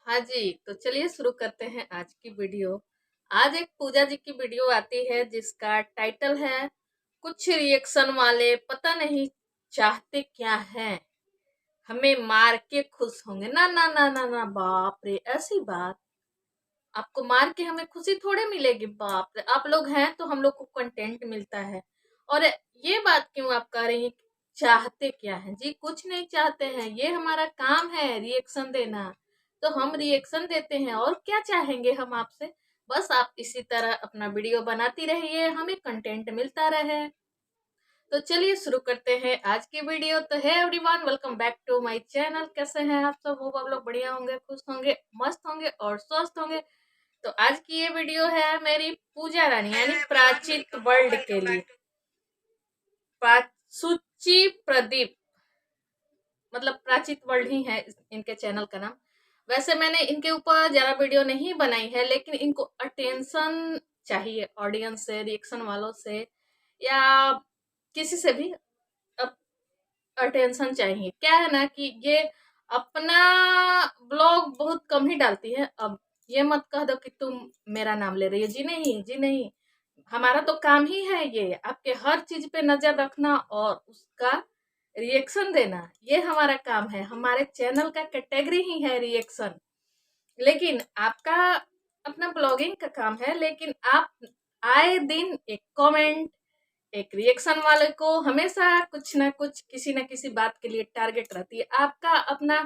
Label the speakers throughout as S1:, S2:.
S1: हाँ जी, तो चलिए शुरू करते हैं आज की वीडियो। आज एक पूजा जी की वीडियो आती है जिसका टाइटल है कुछ रिएक्शन वाले पता नहीं चाहते क्या है, हमें मार के खुश होंगे। ना ना ना ना ना, बाप रे, ऐसी बात। आपको मार के हमें खुशी थोड़े मिलेगी। बाप रे, आप लोग हैं तो हम लोग को कंटेंट मिलता है। और ये बात क्यों आप कह रही हैं कि चाहते क्या है? जी कुछ नहीं चाहते हैं, ये हमारा काम है रिएक्शन देना। तो हम रिएक्शन देते हैं और क्या चाहेंगे हम आपसे। बस आप इसी तरह अपना वीडियो बनाती रहिए, हमें कंटेंट मिलता रहे। तो चलिए शुरू करते हैं आज की वीडियो। तो hi everyone, welcome back to my channel. कैसे हैं आप सब? होप आप लोग बढ़िया होंगे, खुश होंगे, मस्त होंगे और स्वस्थ होंगे। तो आज की ये वीडियो है मेरी पूजा रानी यानी प्राचित वर्ल्ड के लिए। सुचि प्रदीप, मतलब प्राचित वर्ल्ड ही है इनके चैनल का नाम। वैसे मैंने इनके ऊपर ज्यादा वीडियो नहीं बनाई है, लेकिन इनको अटेंशन चाहिए ऑडियंस से, रिएक्शन वालों से या किसी से भी अटेंशन चाहिए। क्या है ना कि ये अपना ब्लॉग बहुत कम ही डालती है। अब ये मत कह दो कि तुम मेरा नाम ले रही हो। जी नहीं, जी नहीं, हमारा तो काम ही है ये आपके हर चीज पे नजर रखना और उसका रिएक्शन देना। ये हमारा काम है, हमारे चैनल का कैटेगरी ही है रिएक्शन। लेकिन आपका अपना ब्लॉगिंग का काम है, लेकिन आप आए दिन एक कमेंट, एक रिएक्शन वाले को हमेशा कुछ ना कुछ किसी ना किसी बात के लिए टारगेट रहती है। आपका अपना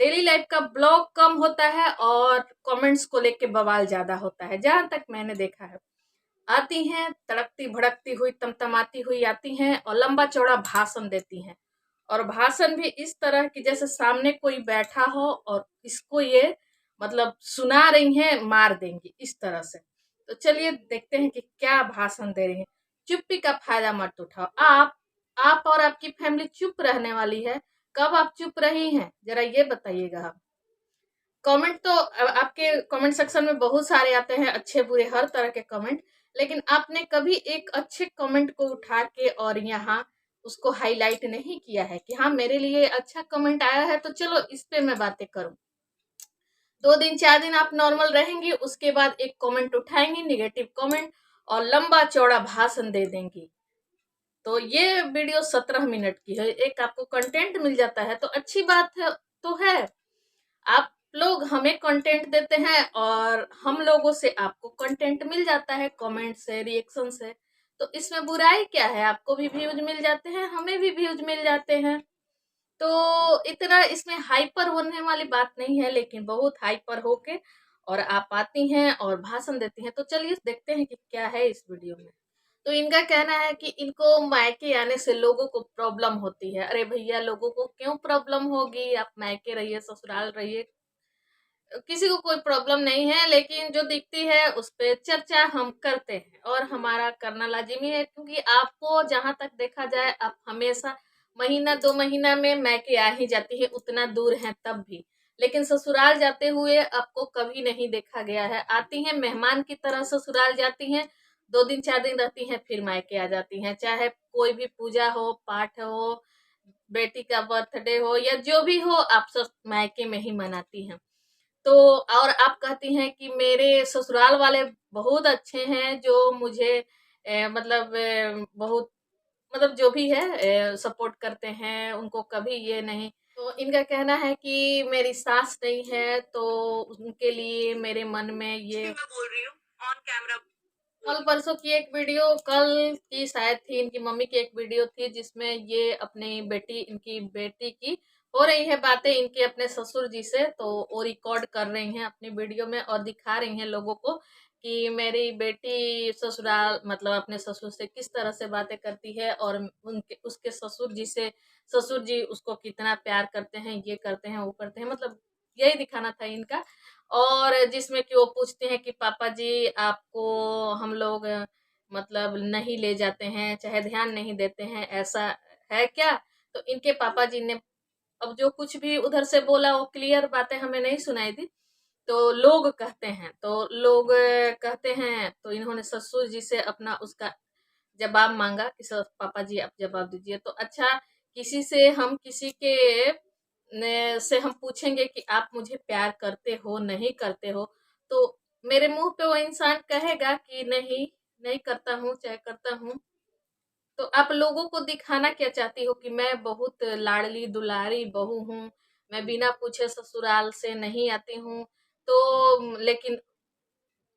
S1: डेली लाइफ का ब्लॉग कम होता है और कमेंट्स को लेके बवाल ज्यादा होता है। जहां तक मैंने देखा है, आती हैं तड़कती भड़कती हुई, तमतमाती हुई आती हैं और लंबा चौड़ा भाषण देती हैं। और भाषण भी इस तरह की जैसे सामने कोई बैठा हो और इसको ये मतलब सुना रही हैं, मार देंगी इस तरह से। तो चलिए देखते हैं कि क्या भाषण दे रही हैं। चुप्पी का फायदा मत उठाओ। आप और आपकी फैमिली चुप रहने वाली है। कब आप चुप रही हैं जरा ये बताइएगा आप। कमेंट तो आपके कमेंट सेक्शन में बहुत सारे आते हैं, अच्छे बुरे हर तरह के कमेंट। लेकिन आपने कभी एक अच्छे कमेंट को उठा के और यहाँ उसको हाईलाइट नहीं किया है कि हाँ मेरे लिए अच्छा कमेंट आया है तो चलो इस पे मैं बातें करूं। 2 दिन 4 दिन आप नॉर्मल रहेंगी, उसके बाद एक कमेंट उठाएंगी, निगेटिव कमेंट, और लंबा चौड़ा भाषण दे देंगी। तो ये वीडियो 17 मिनट की है, एक आपको कंटेंट मिल जाता है तो अच्छी बात है। तो है, आप लोग हमें कंटेंट देते हैं और हम लोगों से आपको कंटेंट मिल जाता है, कमेंट से, रिएक्शन से। तो इसमें बुराई क्या है? आपको भी व्यूज मिल जाते हैं, हमें भी व्यूज मिल जाते हैं। तो इतना इसमें हाइपर होने वाली बात नहीं है, लेकिन बहुत हाइपर होके और आप आती हैं और भाषण देती हैं। तो चलिए देखते हैं कि क्या है इस वीडियो में। तो इनका कहना है कि इनको मायके आने से लोगों को प्रॉब्लम होती है। अरे भैया, लोगों को क्यों प्रॉब्लम होगी? आप मायके रहिए, ससुराल रहिए, किसी को कोई प्रॉब्लम नहीं है। लेकिन जो दिखती है उस पे चर्चा हम करते हैं और हमारा करना लाजिमी है, क्योंकि आपको जहां तक देखा जाए आप हमेशा महीना 2 महीना में मैके आ ही जाती है, उतना दूर है तब भी। लेकिन ससुराल जाते हुए आपको कभी नहीं देखा गया है। आती हैं मेहमान की तरह, ससुराल जाती हैं, 2 दिन 4 दिन रहती हैं, फिर मायके आ जाती हैं। चाहे कोई भी पूजा हो, पाठ हो, बेटी का बर्थडे हो या जो भी हो, आप सब मायके में ही मनाती हैं। तो और आप कहती हैं कि मेरे ससुराल वाले बहुत अच्छे हैं, जो मुझे मतलब बहुत, मतलब जो भी है सपोर्ट करते हैं, उनको कभी ये नहीं। तो इनका कहना है कि मेरी सास नहीं है तो उनके लिए मेरे मन में ये, मैं बोल रही हूँ ऑन कैमरा। कल परसों की एक वीडियो, कल की शायद थी, इनकी मम्मी की एक वीडियो थी जिसमें ये अपनी बेटी, इनकी बेटी की हो रही है बातें इनके अपने ससुर जी से। तो वो रिकॉर्ड कर रही हैं अपनी वीडियो में और दिखा रही हैं लोगों को कि मेरी बेटी ससुराल, मतलब अपने ससुर से किस तरह से बातें करती है और उनके उसके ससुर जी से, ससुर जी उसको कितना प्यार करते हैं, ये करते हैं, वो करते हैं, मतलब यही दिखाना था इनका। और जिसमें कि वो पूछते हैं कि पापा जी आपको हम लोग मतलब नहीं ले जाते हैं, चाहे ध्यान नहीं देते हैं, ऐसा है क्या? तो इनके पापा जी ने अब जो कुछ भी उधर से बोला वो क्लियर बातें हमें नहीं सुनाई दी। तो लोग कहते हैं, तो लोग कहते हैं, तो इन्होंने ससुर जी से अपना उसका जवाब मांगा कि पापा जी आप जवाब दीजिए। तो अच्छा, किसी से हम किसी के से हम पूछेंगे कि आप मुझे प्यार करते हो, नहीं करते हो, तो मेरे मुँह पे वो इंसान कहेगा कि नहीं, नहीं करता हूँ, चाहे करता हूँ। तो आप लोगों को दिखाना क्या चाहती हो कि मैं बहुत लाडली दुलारी बहू हूँ, मैं बिना पूछे ससुराल से नहीं आती हूँ। तो लेकिन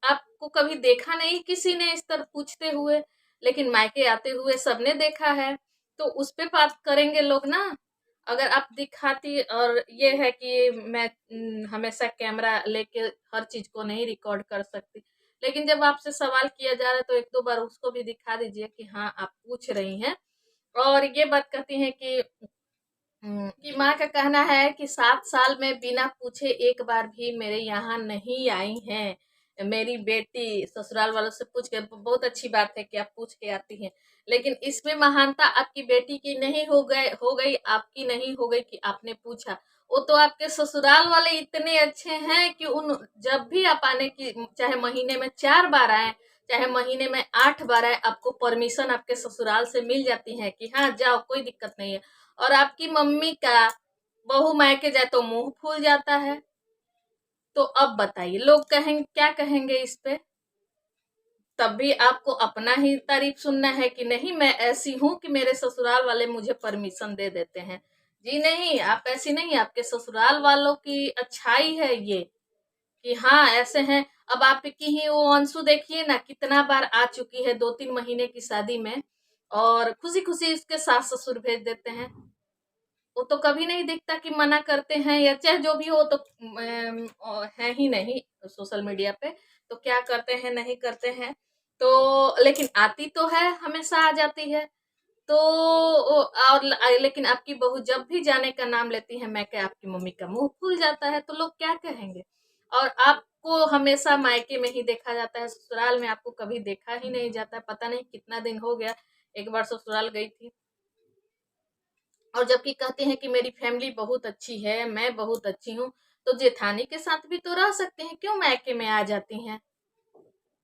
S1: आपको कभी देखा नहीं किसी ने इस तरह पूछते हुए, लेकिन मायके आते हुए सबने देखा है, तो उस पे बात करेंगे लोग ना। अगर आप दिखाती और ये है कि मैं हमेशा कैमरा लेके हर चीज को नहीं रिकॉर्ड कर सकती, लेकिन जब आपसे सवाल किया जा रहा है तो एक दो बार उसको भी दिखा दीजिए कि हाँ आप पूछ रही हैं। और ये बात कहती हैं कि कि माँ का कहना है कि 7 साल में बिना पूछे एक बार भी मेरे यहाँ नहीं आई हैं। मेरी बेटी ससुराल वालों से पूछ के बहुत अच्छी बात है कि आप पूछ के आती हैं। लेकिन इसमें महानता आपकी बेटी की नहीं हो गई आपकी नहीं हो गई कि आपने पूछा। वो तो आपके ससुराल वाले इतने अच्छे हैं कि उन जब भी आप आने की चाहे महीने में 4 बार आए, चाहे महीने में 8 बार आए, आपको परमिशन आपके ससुराल से मिल जाती है कि हाँ जाओ कोई दिक्कत नहीं है। और आपकी मम्मी का बहू मायके जाए तो मुंह फूल जाता है। तो अब बताइए लोग कहेंगे क्या कहेंगे इस पे? तब भी आपको अपना ही तारीफ सुनना है कि नहीं मैं ऐसी हूं कि मेरे ससुराल वाले मुझे परमिशन दे देते हैं। जी नहीं, आप ऐसी नहीं, आपके ससुराल वालों की अच्छाई है ये कि हाँ ऐसे हैं। अब आपकी ही वो अंशु देखिए ना कितना बार आ चुकी है 2-3 महीने की शादी में, और खुशी खुशी उसके सास ससुर भेज देते हैं। वो तो कभी नहीं दिखता कि मना करते हैं या चाहे जो भी हो, तो है ही नहीं सोशल मीडिया पे, तो क्या करते हैं नहीं करते हैं। तो लेकिन आती तो है, हमेशा आ जाती है। तो और लेकिन आपकी बहू जब भी जाने का नाम लेती है मैं क्या आपकी मम्मी का मुंह खुल जाता है, तो लोग क्या कहेंगे? और आपको हमेशा मायके में ही देखा जाता है, ससुराल में आपको कभी देखा ही नहीं जाता। पता नहीं कितना दिन हो गया, एक बार ससुराल गई थी, और जबकि कहते हैं कि मेरी फैमिली बहुत अच्छी है, मैं बहुत अच्छी हूँ, तो जेठानी के साथ भी तो रह सकते हैं, क्यों मायके में आ जाती हैं?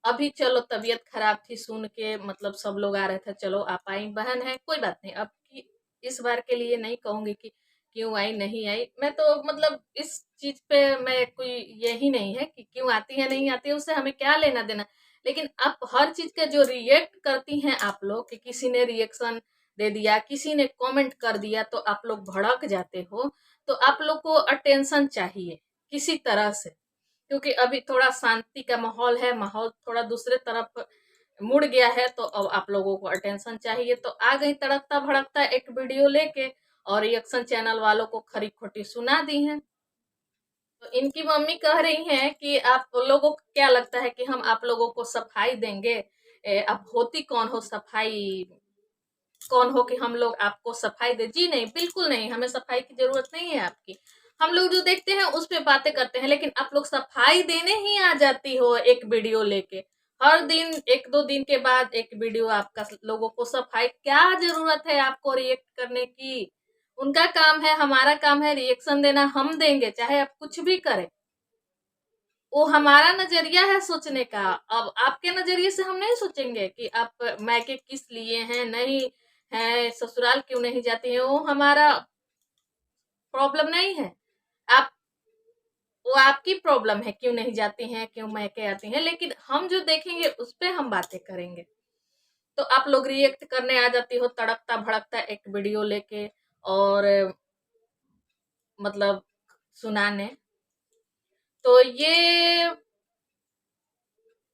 S1: अभी चलो तबीयत खराब थी सुन के, मतलब सब लोग आ रहे थे, चलो आप आई, बहन है कोई बात नहीं। अब की इस बार के लिए नहीं कहूंगी कि क्यों आई नहीं आई, मैं तो मतलब इस चीज पे मैं कोई यही नहीं है कि क्यों आती है नहीं आती है, उससे हमें क्या लेना देना। लेकिन आप हर चीज का जो रिएक्ट करती हैं आप लोग, कि किसी ने रिएक्शन दे दिया, किसी ने कमेंट कर दिया, तो आप लोग भड़क जाते हो। तो आप लोग को अटेंशन चाहिए किसी तरह से, क्योंकि अभी थोड़ा शांति का माहौल है, माहौल थोड़ा दूसरे तरफ मुड़ गया है, तो अब आप लोगों को अटेंशन चाहिए। तो आ गई तड़कता भड़कता एक वीडियो लेके, और रिएक्शन चैनल वालों को खरी खोटी सुना दी है। तो इनकी मम्मी कह रही हैं कि आप लोगों को क्या लगता है कि हम आप लोगों को सफाई देंगे? अब होती कौन हो सफाई, कौन हो कि हम लोग आपको सफाई दे? जी नहीं, बिल्कुल नहीं, हमें सफाई की जरूरत नहीं है आपकी। हम लोग जो देखते हैं उस पे बातें करते हैं, लेकिन आप लोग सफाई देने ही आ जाती हो एक वीडियो लेके। हर दिन 1-2 दिन के बाद एक वीडियो आपका, लोगों को सफाई क्या जरूरत है आपको रिएक्ट करने की? उनका काम है, हमारा काम है रिएक्शन देना, हम देंगे चाहे आप कुछ भी करें। वो हमारा नजरिया है सोचने का। अब आपके नजरिए से हम नहीं सोचेंगे कि आप मायके किस लिए हैं, नहीं है, ससुराल क्यों नहीं जाती हैं, वो हमारा प्रॉब्लम नहीं है। आप वो आपकी प्रॉब्लम है क्यों नहीं जाती हैं, क्यों मायके आती हैं, लेकिन हम जो देखेंगे उस पे हम बातें करेंगे। तो आप लोग रिएक्ट करने आ जाती हो तड़कता भड़कता एक वीडियो लेके, और मतलब सुनाने। तो ये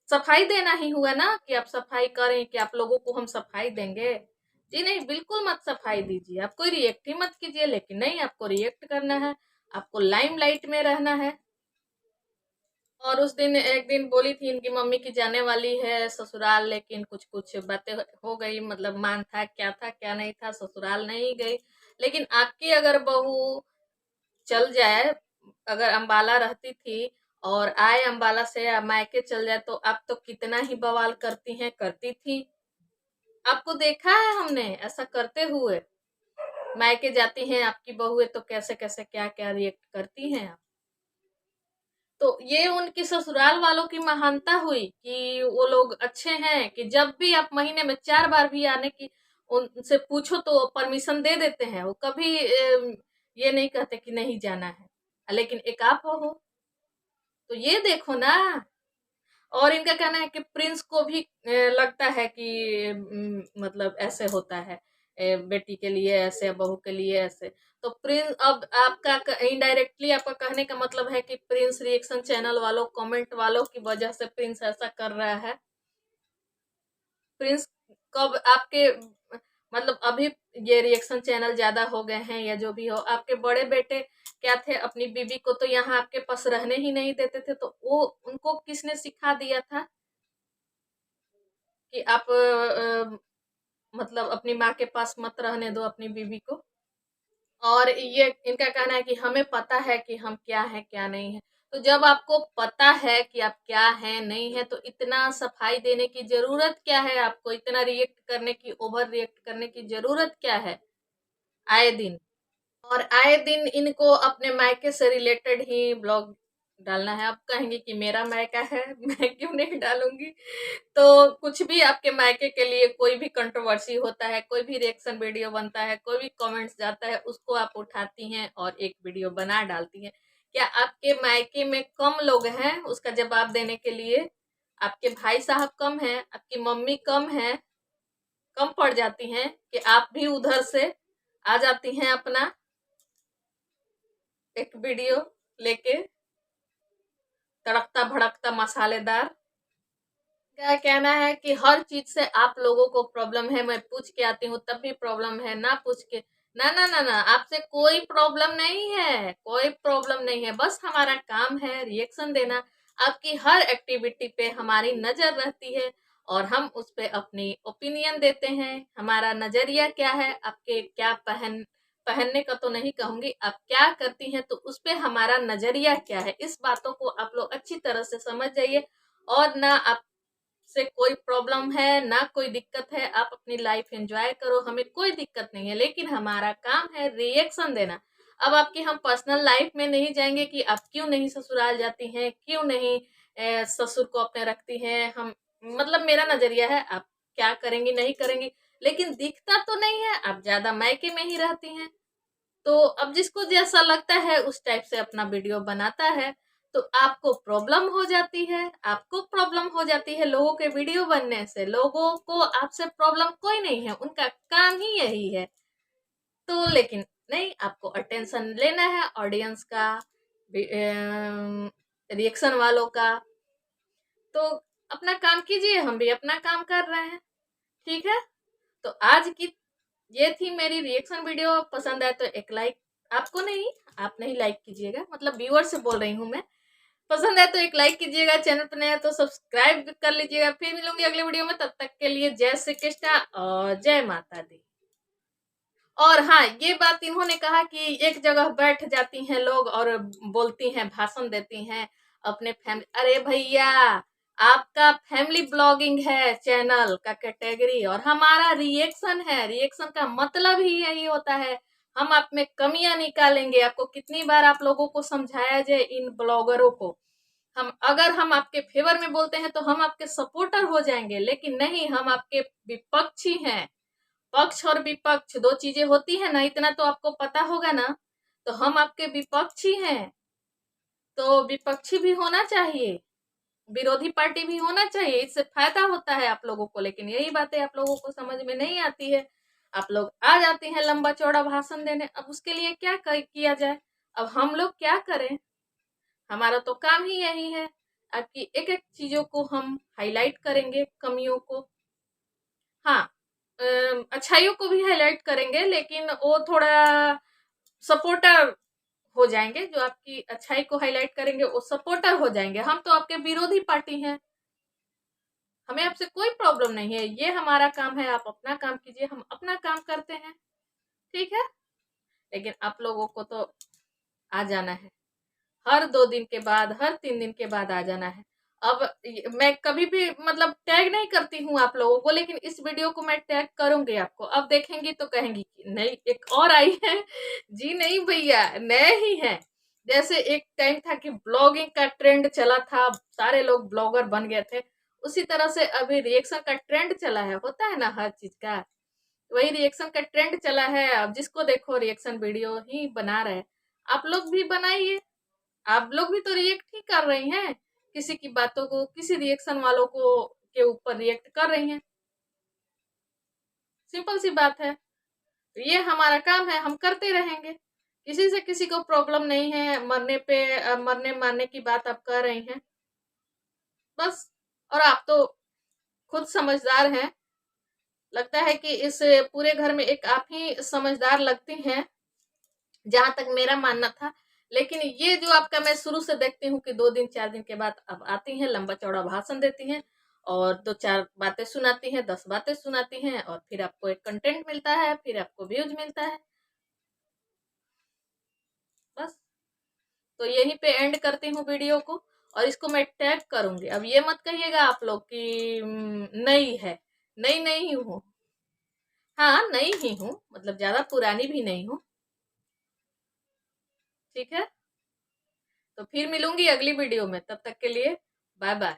S1: सफाई देना ही हुआ ना, कि आप सफाई करें, कि आप लोगों को हम सफाई देंगे? जी नहीं, बिल्कुल मत सफाई दीजिए, आप कोई रिएक्ट ही मत कीजिए। लेकिन नहीं, आपको रिएक्ट करना है, आपको लाइमलाइट में रहना है। और उस दिन एक दिन बोली थी इनकी मम्मी की जाने वाली है ससुराल, लेकिन कुछ कुछ बातें हो गई, मतलब मान था क्या नहीं था, ससुराल नहीं गई। लेकिन आपकी अगर बहू चल जाए, अगर अंबाला रहती थी और आए अंबाला से या मायके चल जाए, तो आप तो कितना ही बवाल करती हैं, करती थी। आपको देखा है हमने ऐसा करते हुए। मायके जाती हैं आपकी बहुएं तो कैसे कैसे क्या क्या रिएक्ट करती हैं आप। तो ये उनकी ससुराल वालों की महानता हुई कि वो लोग अच्छे हैं, कि जब भी आप महीने में 4 बार भी आने की उनसे पूछो तो परमिशन दे देते हैं। वो कभी ये नहीं कहते कि नहीं जाना है, लेकिन एक आप हो तो ये देखो ना। और इनका कहना है कि प्रिंस को भी लगता है कि मतलब ऐसे होता है, बेटी के लिए ऐसे, बहू के लिए ऐसे। तो प्रिंस, अब आपका इनडायरेक्टली आपका कहने का मतलब है कि प्रिंस रिएक्शन चैनल वालों, कमेंट वालों की वजह से प्रिंस ऐसा कर रहा है। प्रिंस कब आपके मतलब अभी ये रिएक्शन चैनल ज्यादा हो गए हैं या जो भी हो, आपके बड़े बेटे क्या थे, अपनी बीबी को तो यहाँ आपके पास रहने ही नहीं देते थे, तो वो उनको किसने सिखा दिया था कि आप मतलब अपनी माँ के पास मत रहने दो अपनी बीबी को। और ये इनका कहना है कि हमें पता है कि हम क्या है क्या नहीं है। तो जब आपको पता है कि आप क्या है नहीं है, तो इतना सफाई देने की जरूरत क्या है, आपको इतना रिएक्ट करने की, ओवर रिएक्ट करने की जरूरत क्या है आए दिन। और आए दिन इनको अपने मायके से रिलेटेड ही ब्लॉग डालना है। आप कहेंगे कि मेरा मायका है, मैं क्यों नहीं डालूंगी। तो कुछ भी आपके मायके के लिए कोई भी कंट्रोवर्सी होता है, कोई भी रिएक्शन वीडियो बनता है, कोई भी कमेंट्स जाता है, उसको आप उठाती हैं और एक वीडियो बना डालती हैं। क्या आपके मायके में कम लोग हैं उसका जवाब देने के लिए? आपके भाई साहब कम हैं, आपकी मम्मी कम है, कम पड़ जाती हैं कि आप भी उधर से आ जाती हैं अपना एक वीडियो लेके, तड़कता भड़कता मसालेदार। क्या कहना है कि हर चीज से आप लोगों को प्रॉब्लम है, मैं पूछ के आती हूँ तब भी प्रॉब्लम है, ना पूछ के, ना ना ना ना, आपसे कोई प्रॉब्लम नहीं है, कोई प्रॉब्लम नहीं है। बस हमारा काम है रिएक्शन देना। आपकी हर एक्टिविटी पे हमारी नजर रहती है और हम उस पे अपनी ओपिनियन देते हैं। हमारा नजरिया क्या है, आपके क्या पहनने का तो नहीं कहूंगी, आप क्या करती हैं तो उस पे हमारा नजरिया क्या है, इस बातों को आप लोग अच्छी तरह से समझ जाइए। और ना आप से कोई प्रॉब्लम है ना कोई दिक्कत है, आप अपनी लाइफ एंजॉय करो, हमें कोई दिक्कत नहीं है, लेकिन हमारा काम है रिएक्शन देना। अब आपकी हम पर्सनल लाइफ में नहीं जाएंगे कि आप क्यों नहीं ससुराल जाती हैं, क्यों नहीं ससुर को अपने रखती हैं। हम मतलब मेरा नजरिया है, आप क्या करेंगी नहीं करेंगी, लेकिन दिखता तो नहीं है, आप ज्यादा मायके में ही रहती हैं। तो अब जिसको जैसा लगता है उस टाइप से अपना वीडियो बनाता है। तो आपको प्रॉब्लम हो जाती है, आपको प्रॉब्लम हो जाती है लोगों के वीडियो बनने से। लोगों को आपसे प्रॉब्लम कोई नहीं है, उनका काम ही यही है। तो लेकिन नहीं, आपको अटेंशन लेना है ऑडियंस का, रिएक्शन वालों का। तो अपना काम कीजिए, हम भी अपना काम कर रहे हैं, ठीक है। तो आज की ये थी मेरी रिएक्शन वीडियो। पसंद आए तो एक लाइक, आपको नहीं, आप नहीं लाइक कीजिएगा, मतलब व्यूअर से बोल रही हूँ मैं। पसंद आए तो एक लाइक कीजिएगा, चैनल पर नया है तो सब्सक्राइब कर लीजिएगा। फिर मिलूंगी अगले वीडियो में, तब तक के लिए जय श्री कृष्णा और जय माता दी। और हाँ, ये बात इन्होंने कहा कि एक जगह बैठ जाती हैं लोग और बोलती हैं, भाषण देती हैं अपने फैमिली। अरे भैया, आपका फैमिली ब्लॉगिंग है चैनल का कैटेगरी, और हमारा रिएक्शन है। रिएक्शन का मतलब ही यही होता है, हम आप में कमियां निकालेंगे। आपको कितनी बार आप लोगों को समझाया जाए इन ब्लॉगरों को। हम अगर हम आपके फेवर में बोलते हैं तो हम आपके सपोर्टर हो जाएंगे, लेकिन नहीं, हम आपके विपक्षी हैं। पक्ष और विपक्ष दो चीजें होती है ना, इतना तो आपको पता होगा ना। तो हम आपके विपक्षी हैं, तो विपक्षी भी होना चाहिए, विरोधी पार्टी भी होना चाहिए, इससे फायदा होता है आप लोगों को। लेकिन यही बातें आप लोगों को समझ में नहीं आती है। आप लोग आ जाते हैं लंबा चौड़ा भाषण देने। अब उसके लिए क्या किया जाए, अब हम लोग क्या करें, हमारा तो काम ही यही है। आपकी एक एक चीजों को हम हाईलाइट करेंगे, कमियों को, हाँ, अच्छाइयों को भी हाईलाइट करेंगे, लेकिन वो थोड़ा सपोर्टर हो जाएंगे। जो आपकी अच्छाई को हाईलाइट करेंगे वो सपोर्टर हो जाएंगे। हम तो आपके विरोधी पार्टी हैं, हमें आपसे कोई प्रॉब्लम नहीं है। ये हमारा काम है, आप अपना काम कीजिए, हम अपना काम करते हैं, ठीक है। लेकिन आप लोगों को तो आ जाना है, हर 2 दिन के बाद, हर 3 दिन के बाद आ जाना है। अब मैं कभी भी मतलब टैग नहीं करती हूँ आप लोगों को, लेकिन इस वीडियो को मैं टैग करूंगी आपको। अब देखेंगी तो कहेंगी कि नहीं, एक और आई है। जी नहीं भैया, नए ही हैं। जैसे एक टाइम था कि ब्लॉगिंग का ट्रेंड चला था, सारे लोग ब्लॉगर बन गए थे, उसी तरह से अभी रिएक्शन का ट्रेंड चला है, होता है ना हर चीज का। वही रिएक्शन का ट्रेंड चला है, अब जिसको देखो रिएक्शन वीडियो ही बना रहे हैं। आप लोग भी बनाइए, आप लोग भी तो रिएक्ट ही कर रही हैं, किसी की बातों को, किसी रिएक्शन वालों को के ऊपर रिएक्ट कर रही हैं। सिंपल सी बात है, ये हमारा काम है, हम करते रहेंगे। किसी से किसी को प्रॉब्लम नहीं है, मरने पे मरने मारने की बात आप कर रही हैं बस। और आप तो खुद समझदार हैं, लगता है कि इस पूरे घर में एक आप ही समझदार लगती हैं, जहां तक मेरा मानना था। लेकिन ये जो आपका मैं शुरू से देखती हूँ कि 2 दिन 4 दिन के बाद अब आती हैं, लंबा चौड़ा भाषण देती हैं और 2-4 बातें सुनाती हैं, 10 बातें सुनाती हैं और फिर आपको एक कंटेंट मिलता है, फिर आपको व्यूज मिलता है बस। तो यहीं पे एंड करती हूँ वीडियो को, और इसको मैं टैग करूंगी। अब ये मत कहिएगा आप लोग कि नई है, नई नहीं हूँ। हाँ, नई ही हूँ, मतलब ज्यादा पुरानी भी नहीं हूँ। ठीक है, तो फिर मिलूंगी अगली वीडियो में, तब तक के लिए बाय बाय।